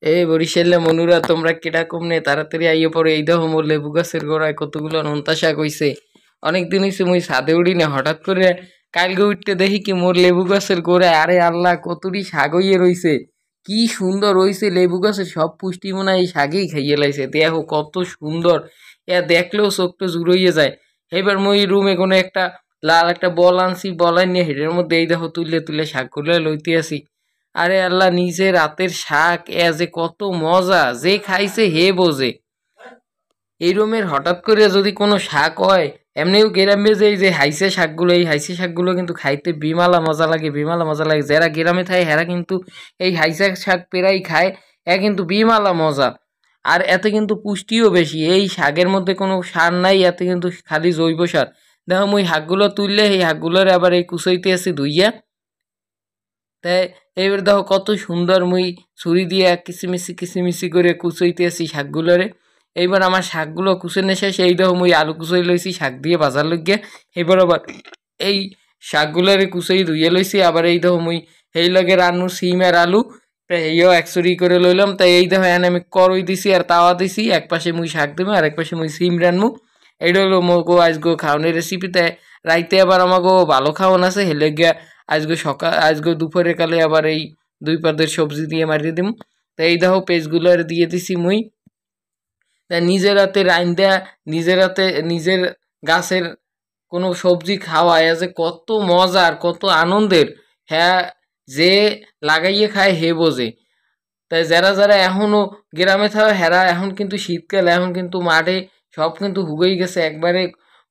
এই বরিশালে মনুরা তোমরা কিরকম নে তাড়াতাড়ি আইয়ে পড়ে। এই দেখো মোর লেবু গাছের গোড়ায় কতগুলো নোনতা শাক হইছে। অনেকদিন হইছে মুই ছাদে উঠি না, হঠাৎ করে কালকে উঠতে দেখি কি মোর লেবু গাছের গোড়ায়, আরে আল্লাহ কতটি শাক হইয়ে রইছে। কি সুন্দর হইছে, লেবু গাছের সব পুষ্টি মনে হয় এই শাকেই খাইয়ে লাইছে। দেখো কত সুন্দর, এ দেখলেও চোখটা জুড়াইয়ে যায়। এবার মুই রুমে কোনো একটা লাল একটা বল আনছি, বল নিয়ে হেডের মধ্যে এই দেখো তুলে তুলে শাকগুলো লইতে আসি। আরে আল্লাহ, নিজের রাতের শাক এ যে কত মজা, যে খাইছে হে বোঝে। এই রকমের হঠাৎ করে যদি কোনো শাক হয়, এমনিও গ্রামে যে এই যে হাইসে শাকগুলো, এই হাইসে শাকগুলো কিন্তু খাইতে বিমালা মজা লাগে, বিমালা মজা লাগে। যারা গ্রামে থাকে হেরা কিন্তু এই হাইসে শাক পেরাই খায়, এ কিন্তু বিমালা মজা। আর এতে কিন্তু পুষ্টিও বেশি, এই শাকের মধ্যে কোনো সার নাই, এতে কিন্তু খালি জৈব সার। দেখো মুই শাকগুলো তুললে এই শাকগুলোর আবার এই কুচাইতে আসি ধুইয়া। তাই এইবার দেখো কত সুন্দর মুই ছুরি দিয়ে কিচিমিচি কিচিমিচি করে কুচাইতে আসি শাকগুলোরে। এইবার আমার শাকগুলো কুচানো শেষ, এই দেখো মুই আলু কুচাই লইছি শাক দিয়ে বাজার লইগে। এবার আবার এই শাকগুলোরে কুচাই ধুইয়ে লইছি। আবার এই দেখো মুই এই লগে রান্নু সিম আর আলু, এইও একচুরি করে লইলাম। তাই এই দেখো এনে আমি করই দিছি আর তাওয়া দিছি, এক পাশে মুই শাক দেবো আর এক পাশে মুই সিম রান্নু। এইটা হলো মোগো আজগো খাওয়ানোর রেসিপি। তাই রাইতে আবার আমাগো ভালো খাওয়ান আছে, হেলে গিয়া আজকে দুপুরে কালে আবার এই দুই পদের সবজি দিয়ে মারিয়ে দিম। তা এই দেখো পেজগুলো দিয়ে দিছি মুই। তা নিজের হাতে রাইন্দা, নিজের হাতে নিজের গাছের কোনো সবজি খাওয়া এ যে কত মজার, কত আনন্দের, হ্যাঁ যে লাগাইয়ে খায় হে বোঝে। তাই যারা যারা এখনো গ্রামে থাকে হেরা এখন কিন্তু শীতকাল, এখন কিন্তু মাঠে সব কিন্তু হুগেই গেছে একবারে।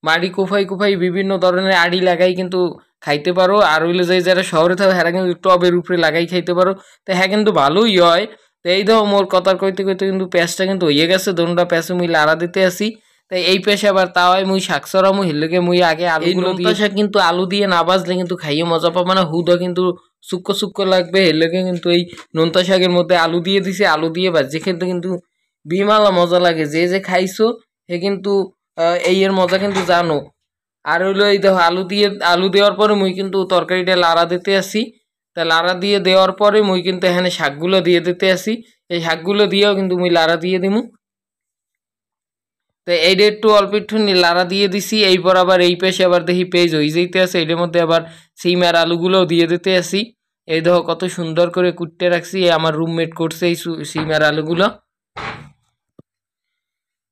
মাটি কোফাই কোফাই বিভিন্ন ধরনের আড়ি লাগাই কিন্তু খাইতে পারো। আর হইলে যে যারা শহরে থাকে হেরা কিন্তু টবের উপরে লাগাই খাইতে পারো। তো হ্যাঁ কিন্তু ভালোই হয়। তো এই দেখো মোর কথার কইতে কইতে কিন্তু পেঁয়াজটা কিন্তু হইয়ে গেছে, দোনটা পেঁয়াজে মুই লাড়া দিতে আসি। তাই এই পেশে আবার তাওয়াই মুই শাক চড়ামু, হিলেকে মুই আগে আলুগুলো দিয়ে শাক কিন্তু আলু দিয়ে না বাজলে কিন্তু খাইয়ে মজা পাবো না, হুদা কিন্তু শুক্কো শুক্কো লাগবে। হেলেকে কিন্তু এই নোনতা শাকের মধ্যে আলু দিয়ে দিছে, আলু দিয়ে ভাজি খেতে কিন্তু বিমালা মজা লাগে। যে যে খাইছো সে কিন্তু এই এর মজা কিন্তু জানো। আর হইলো এই দেখো আলু দেওয়ার পরে মুই কিন্তু তরকারিটা লাড়া দিতে আসি। তা লাড়া দিয়ে দেওয়ার পরে মুই কিন্তু এখানে শাকগুলো দিয়ে দিতে আসি। এই শাকগুলো দিয়েও কিন্তু মুই লাড়া দিয়ে দিমু। তো এইটা একটু অল্প একটু লাড়া দিয়ে দিছি। এইপর আবার এই পেশে আবার দেখি পেজ হয়ে যাইতে আছে, এটার মধ্যে আবার সিম আর আলুগুলোও দিয়ে দিতে আসি। এই দেখো কত সুন্দর করে কুটতে রাখছি, আমার রুমমেট করছে এই সিম আর আলুগুলো।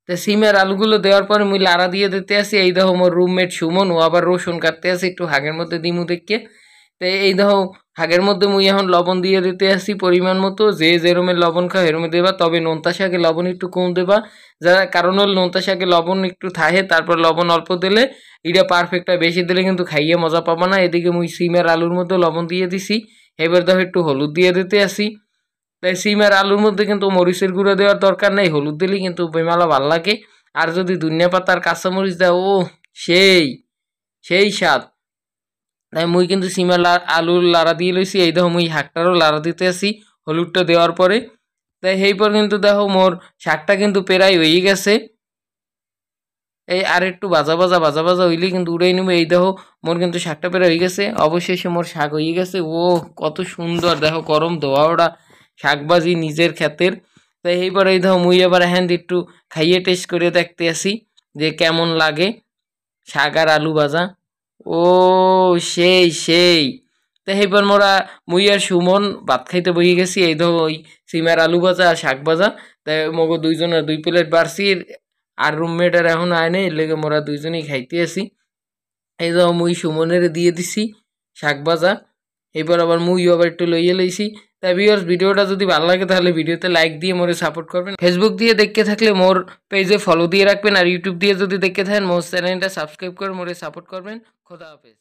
তো সিমের আলুগুলো দেওয়ার পরে মুই লাড়া দিয়ে দিতে আসি। এই দেখো মোর রুমমেট সুমন, ও আবার রসুন কাটতে আসি একটু হাগের মধ্যে দিমু দেখে। তো এই দেখো হাগের মধ্যে মুই এখন লবণ দিয়ে দিতে আসি পরিমাণ মতো, যে যেরমের লবণ খাও এরমে দেবা। তবে নোনতা শাকে লবণ একটু কম দেবা, যারা কারণ হল নোনতা শাকে লবণ একটু থাকে, তারপর লবণ অল্প দিলে এটা পারফেক্ট হয়, বেশি দিলে কিন্তু খাইয়ে মজা পাবা না। এদিকে মুই সিমের আলুর মধ্যে লবণ দিয়ে দিছি। এবার দেখো একটু হলুদ দিয়ে দিতে আসি। তাই সিম আর আলুর মধ্যে কিন্তু মরিচের গুঁড়ো দেওয়ার দরকার নেই, হলুদ দিলেই কিন্তু বেমালা ভাল লাগে। আর যদি ধনিয়া পাতা আর কাঁচামরিচ দাও, ও সেই সেই স্বাদ। তাই মুই কিন্তু সিম আর আলুর লাড়া দিয়ে লইছি। এই দেখো মুই শাকটারও লাড়া দিতে আসি হলুদটা দেওয়ার পরে। তাই সেই পর কিন্তু দেখো মোর শাকটা কিন্তু প্রায় হয়ে গেছে। এই আর একটু ভাজা ভাজা ভাজা ভাজা হইলে কিন্তু উড়াই নেবো। এই দেখো মোর কিন্তু শাকটা প্রায় হয়ে গেছে, অবশেষে মোর শাক হয়ে গেছে। ও কত সুন্দর, দেখো গরম ধোয়া ওটা শাকবাজি নিজের ক্ষেতের। তাই এইবার এই দেখো মুই এবার হ্যান্ড একটু খাইয়ে টেস্ট করে দেখতে আসি যে কেমন লাগে শাক আর আলু ভাজা। ও সেই সেই। তাই এইবার মোরা মুই আর সুমন ভাত খাইতে বসে গেছি। এই দেখো ওই সিমের আলু ভাজা আর শাক ভাজা। তাই মগো দুইজনের 2 প্লেট বাড়ছি, আর রুমমেট আর এখন আয় নেই, এর লেগে মোরা দুইজনেই খাইতে আসি। এই দেখো মুই সুমনের দিয়ে দিছি শাক ভাজা। এবার আবার মুইও আবার একটু লইয়ে লইছি। তাই ভিউয়ার্স, ভিডিওটা যদি ভালো লাগে তাহলে ভিডিওতে লাইক দিয়ে মোরে সাপোর্ট করবেন। ফেসবুক দিয়ে দেখতে থাকলে মোর পেজে ফলো দিয়ে রাখবেন, আর ইউটিউব দিয়ে যদি দেখতে থাকেন মোর চ্যানেলটা সাবস্ক্রাইব করে মোরে সাপোর্ট করবেন। খোদা হাফেজ।